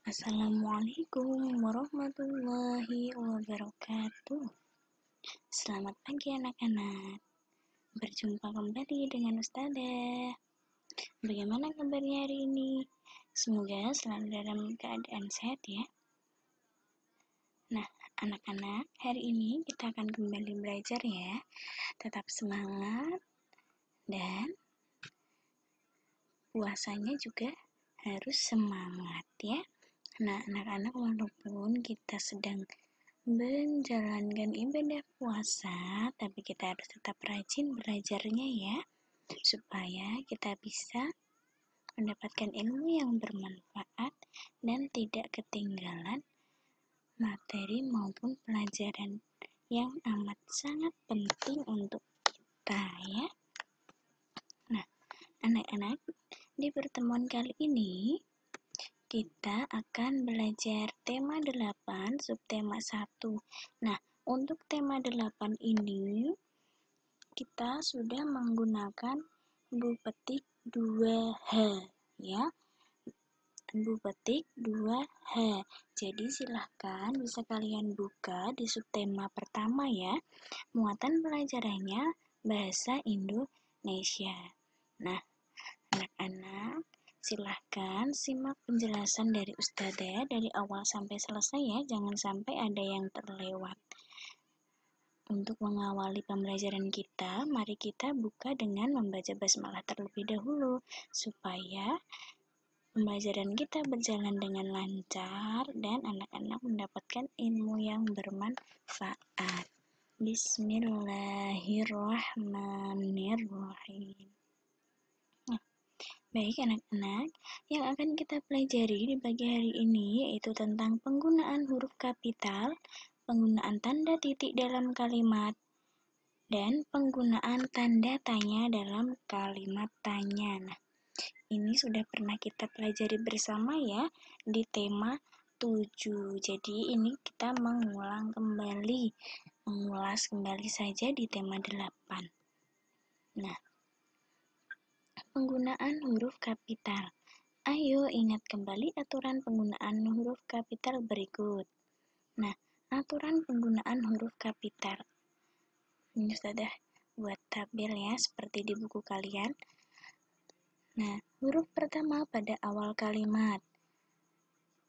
Assalamualaikum warahmatullahi wabarakatuh. Selamat pagi anak-anak. Berjumpa kembali dengan Ustazah. Bagaimana kabarnya hari ini? Semoga selalu dalam keadaan sehat ya. Nah, anak-anak, hari ini kita akan kembali belajar ya. Tetap semangat dan puasanya juga harus semangat ya. Nah, anak-anak, walaupun kita sedang menjalankan ibadah puasa, tapi kita harus tetap rajin belajarnya ya, supaya kita bisa mendapatkan ilmu yang bermanfaat dan tidak ketinggalan materi maupun pelajaran yang amat sangat penting untuk kita ya. Nah, anak-anak, di pertemuan kali ini kita akan belajar tema 8, subtema 1. Nah, untuk tema 8 ini kita sudah menggunakan bu petik 2H ya. Bu petik 2H. Jadi silahkan bisa kalian buka di subtema pertama ya. Muatan pelajarannya bahasa Indonesia. Nah, anak-anak, silahkan simak penjelasan dari Ustazah dari awal sampai selesai ya, jangan sampai ada yang terlewat. Untuk mengawali pembelajaran kita, mari kita buka dengan membaca basmalah terlebih dahulu, supaya pembelajaran kita berjalan dengan lancar dan anak-anak mendapatkan ilmu yang bermanfaat. Bismillahirrahmanirrahim. Baik anak-anak, yang akan kita pelajari di pagi hari ini yaitu tentang penggunaan huruf kapital, penggunaan tanda titik dalam kalimat, dan penggunaan tanda tanya dalam kalimat tanya. Nah, ini sudah pernah kita pelajari bersama ya di tema 7. Jadi ini kita mengulas kembali saja di tema 8. Nah, penggunaan huruf kapital. Ayo ingat kembali aturan penggunaan huruf kapital berikut. Nah, aturan penggunaan huruf kapital. Ini sudah buat tabel ya, seperti di buku kalian. Nah, huruf pertama pada awal kalimat.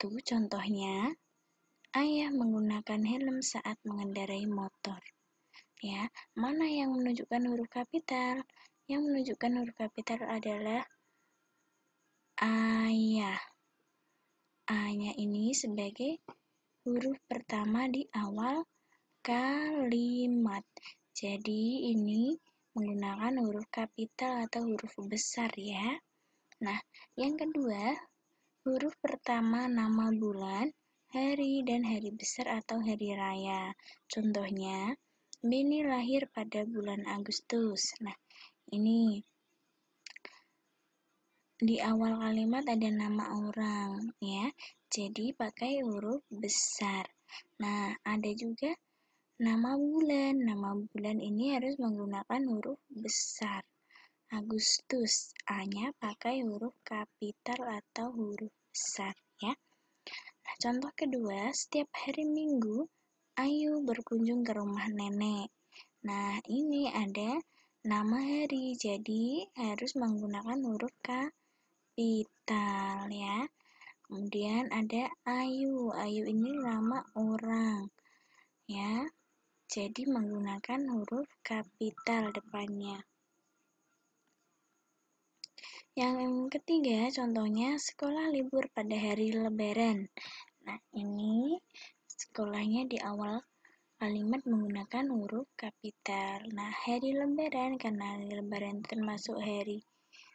Tuh contohnya, ayah menggunakan helm saat mengendarai motor. Ya, mana yang menunjukkan huruf kapital? Yang menunjukkan huruf kapital adalah ayah. A-nya ini sebagai huruf pertama di awal kalimat. Jadi ini menggunakan huruf kapital atau huruf besar ya. Nah, yang kedua, huruf pertama nama bulan, hari, dan hari besar atau hari raya. Contohnya, Beni lahir pada bulan Agustus. Nah, ini di awal kalimat ada nama orang ya, jadi pakai huruf besar. Nah, ada juga nama bulan. Nama bulan ini harus menggunakan huruf besar. Agustus, A-nya pakai huruf kapital atau huruf besar ya. Nah, contoh kedua, setiap hari Minggu Ayu berkunjung ke rumah nenek. Nah, ini ada nama hari, jadi harus menggunakan huruf kapital ya. Kemudian ada Ayu. Ayu ini nama orang ya. Jadi menggunakan huruf kapital depannya. Yang ketiga, contohnya sekolah libur pada hari Lebaran. Nah, ini sekolahnya di awal kalimat menggunakan huruf kapital. Nah, hari Lebaran, karena hari Lebaran termasuk hari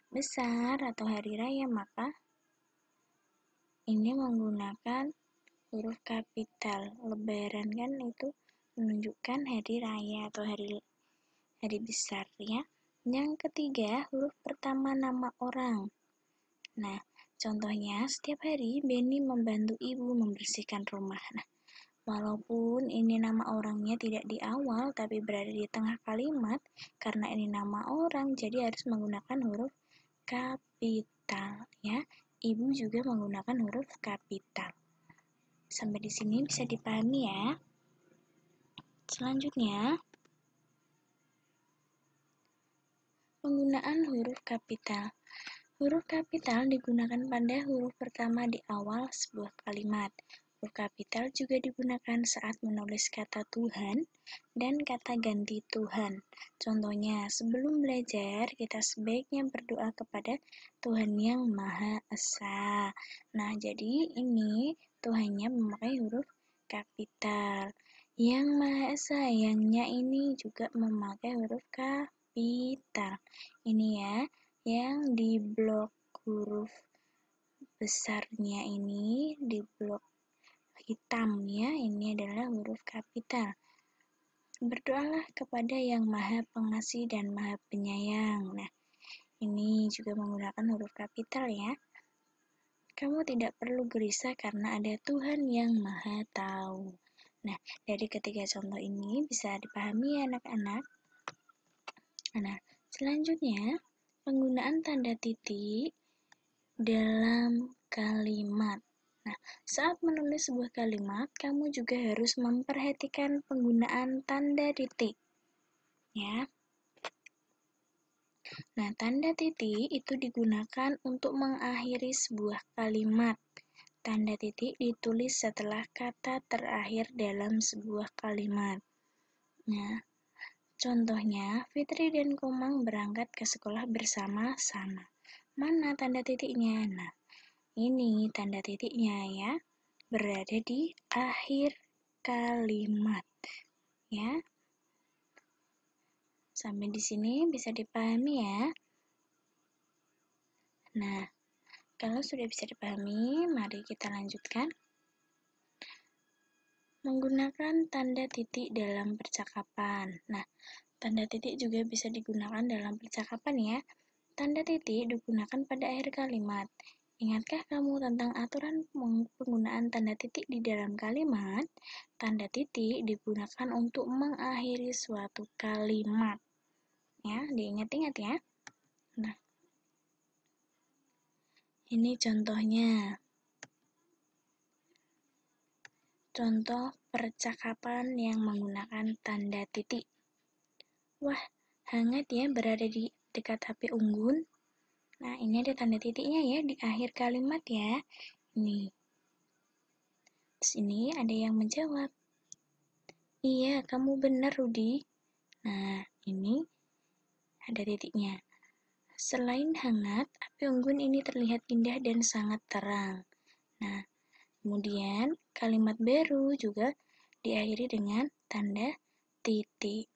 besar atau hari raya, maka ini menggunakan huruf kapital. Lebaran kan itu menunjukkan hari raya atau hari besar ya. Yang ketiga, huruf pertama nama orang. Nah, contohnya setiap hari Beni membantu ibu membersihkan rumah. Nah, walaupun ini nama orangnya tidak di awal tapi berada di tengah kalimat, karena ini nama orang jadi harus menggunakan huruf kapital ya. ibu juga menggunakan huruf kapital. Sampai di sini bisa dipahami ya. Selanjutnya, penggunaan huruf kapital. Huruf kapital digunakan pada huruf pertama di awal sebuah kalimat. Huruf kapital juga digunakan saat menulis kata Tuhan dan kata ganti Tuhan. Contohnya, sebelum belajar, kita sebaiknya berdoa kepada Tuhan yang Maha Esa. Nah, jadi ini Tuhannya memakai huruf kapital. Yang Maha Esa, yangnya ini juga memakai huruf kapital. Ini ya, yang di blok huruf besarnya ini, di blok hitamnya ini adalah huruf kapital. Berdoalah kepada yang Maha Pengasih dan Maha Penyayang. Nah, ini juga menggunakan huruf kapital ya. Kamu tidak perlu gelisah karena ada Tuhan yang Maha Tahu. Nah, dari ketiga contoh ini bisa dipahami ya anak-anak. Nah, selanjutnya penggunaan tanda titik dalam kalimat. Nah, saat menulis sebuah kalimat, kamu juga harus memperhatikan penggunaan tanda titik. Ya. Nah, tanda titik itu digunakan untuk mengakhiri sebuah kalimat. Tanda titik ditulis setelah kata terakhir dalam sebuah kalimat. Nah, contohnya, Fitri dan Komang berangkat ke sekolah bersama-sama. Mana tanda titiknya? Nah, ini tanda titiknya ya, berada di akhir kalimat. Ya. Sampai di sini bisa dipahami ya. Nah, kalau sudah bisa dipahami, mari kita lanjutkan. Menggunakan tanda titik dalam percakapan. Nah, tanda titik juga bisa digunakan dalam percakapan ya. Tanda titik digunakan pada akhir kalimat. Ingatkah kamu tentang aturan penggunaan tanda titik di dalam kalimat? Tanda titik digunakan untuk mengakhiri suatu kalimat. Ya, diingat-ingat ya. Nah, ini contohnya. Contoh percakapan yang menggunakan tanda titik. Wah, hangat ya berada di dekat HP Unggun. Nah, ini ada tanda titiknya ya di akhir kalimat ya. Ini. Terus ini ada yang menjawab. Iya, kamu benar, Rudi. Nah, ini ada titiknya. Selain hangat, api unggun ini terlihat indah dan sangat terang. Nah, kemudian kalimat baru juga diakhiri dengan tanda titik.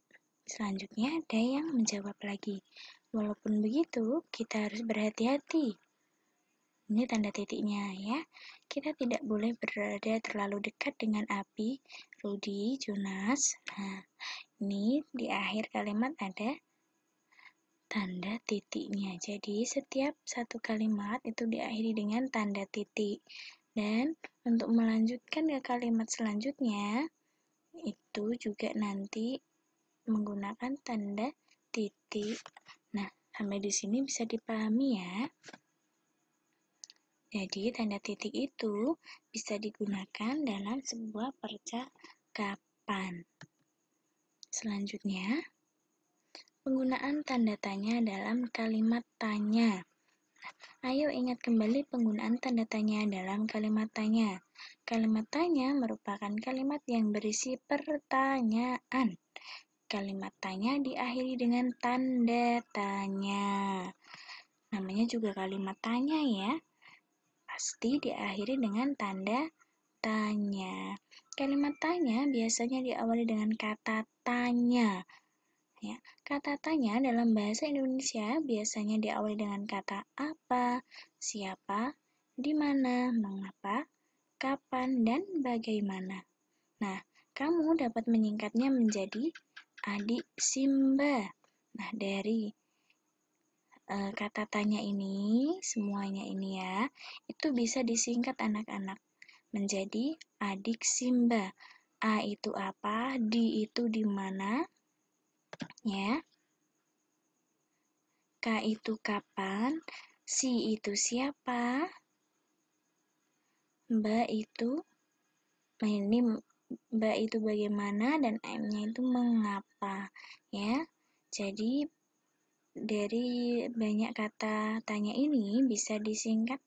Selanjutnya ada yang menjawab lagi. Walaupun begitu, kita harus berhati-hati. Ini tanda titiknya ya. Kita tidak boleh berada terlalu dekat dengan api. Rudi, Jonas. Nah, ini di akhir kalimat ada tanda titiknya. Jadi setiap satu kalimat itu diakhiri dengan tanda titik. Dan untuk melanjutkan ke kalimat selanjutnya, itu juga nanti menggunakan tanda titik. Nah, sampai di sini bisa dipahami ya. Jadi, tanda titik itu bisa digunakan dalam sebuah percakapan. Selanjutnya, penggunaan tanda tanya dalam kalimat tanya. Ayo ingat kembali penggunaan tanda tanya dalam kalimat tanya. Kalimat tanya merupakan kalimat yang berisi pertanyaan. Kalimat tanya diakhiri dengan tanda tanya. Namanya juga kalimat tanya ya. Pasti diakhiri dengan tanda tanya. Kalimat tanya biasanya diawali dengan kata tanya. Ya, kata tanya dalam bahasa Indonesia biasanya diawali dengan kata apa, siapa, di mana, mengapa, kapan, dan bagaimana. Nah, kamu dapat menyingkatnya menjadi Adik Simba. Nah, dari kata tanya ini, semuanya ini ya, itu bisa disingkat anak-anak menjadi Adik Simba. A itu apa, di itu di mana, ya. K itu kapan, si itu siapa, Mbak itu, ini Mbak itu bagaimana dan M-nya itu mengapa, ya. Jadi dari banyak kata tanya ini bisa disingkat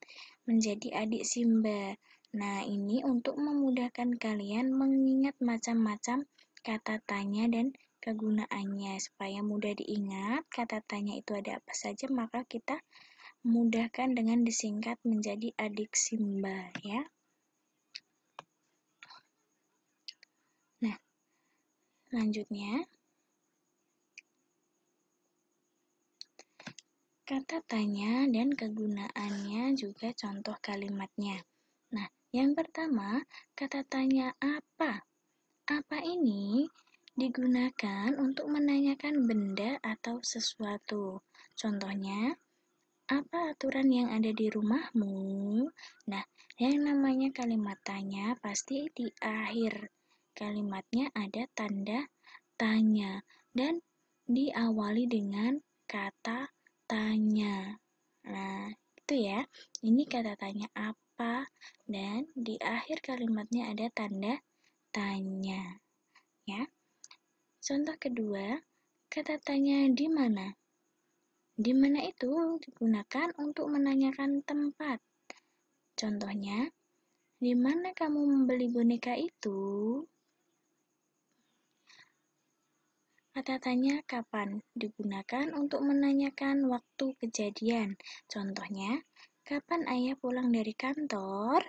menjadi adik Simba. Nah, ini untuk memudahkan kalian mengingat macam-macam kata tanya dan kegunaannya. Supaya mudah diingat kata tanya itu ada apa saja, maka kita mudahkan dengan disingkat menjadi adik Simba, ya. Nah, lanjutnya, kata tanya dan kegunaannya juga contoh kalimatnya. Nah, yang pertama, kata tanya apa. Apa ini digunakan untuk menanyakan benda atau sesuatu. Contohnya, apa aturan yang ada di rumahmu? Nah, yang namanya kalimat tanya pasti di akhir kalimatnya ada tanda tanya dan diawali dengan kata tanya. Nah, itu ya. Ini kata tanya apa dan di akhir kalimatnya ada tanda tanya, ya. Contoh kedua, kata tanya di mana. Di mana itu digunakan untuk menanyakan tempat. Contohnya, di mana kamu membeli boneka itu? Kata tanya kapan digunakan untuk menanyakan waktu kejadian. Contohnya, kapan ayah pulang dari kantor?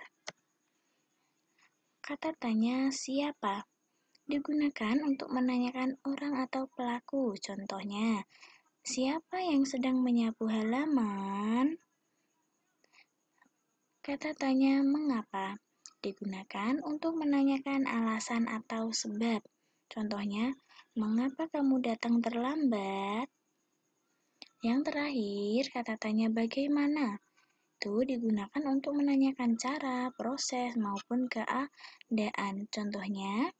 Kata tanya siapa digunakan untuk menanyakan orang atau pelaku. Contohnya, siapa yang sedang menyapu halaman? Kata tanya mengapa digunakan untuk menanyakan alasan atau sebab. Contohnya, mengapa kamu datang terlambat? Yang terakhir, kata tanya bagaimana. Itu digunakan untuk menanyakan cara, proses, maupun keadaan. Contohnya,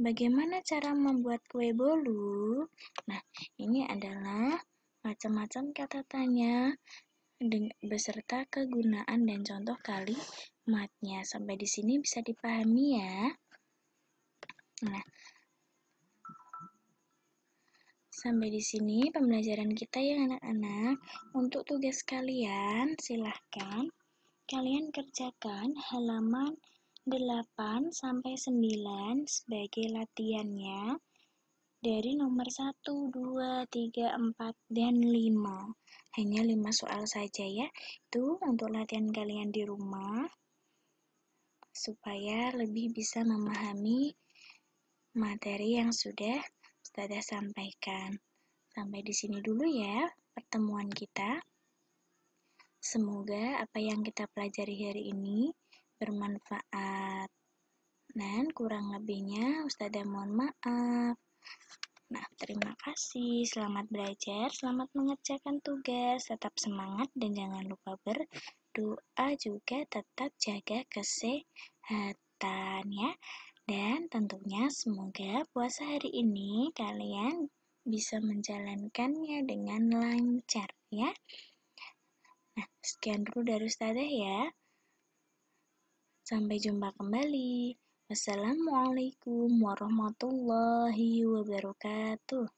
bagaimana cara membuat kue bolu? Nah, ini adalah macam-macam kata tanya beserta kegunaan dan contoh kalimatnya. Sampai di sini bisa dipahami ya. Nah, sampai di sini pembelajaran kita ya anak-anak. Untuk tugas kalian, silahkan kalian kerjakan halaman 8 sampai 9 sebagai latihannya dari nomor 1, 2, 3, 4, dan 5. Hanya 5 soal saja ya. Itu untuk latihan kalian di rumah supaya lebih bisa memahami materi yang sudah Ustazah sampaikan. Sampai di sini dulu ya pertemuan kita. Semoga apa yang kita pelajari hari ini bermanfaat. Dan kurang lebihnya Ustazah mohon maaf. Nah, terima kasih. Selamat belajar, selamat mengerjakan tugas. Tetap semangat dan jangan lupa berdoa juga, tetap jaga kesehatan ya. Dan tentunya semoga puasa hari ini kalian bisa menjalankannya dengan lancar ya. Nah, sekian dulu dari Ustazah ya. Sampai jumpa kembali. Wassalamualaikum warahmatullahi wabarakatuh.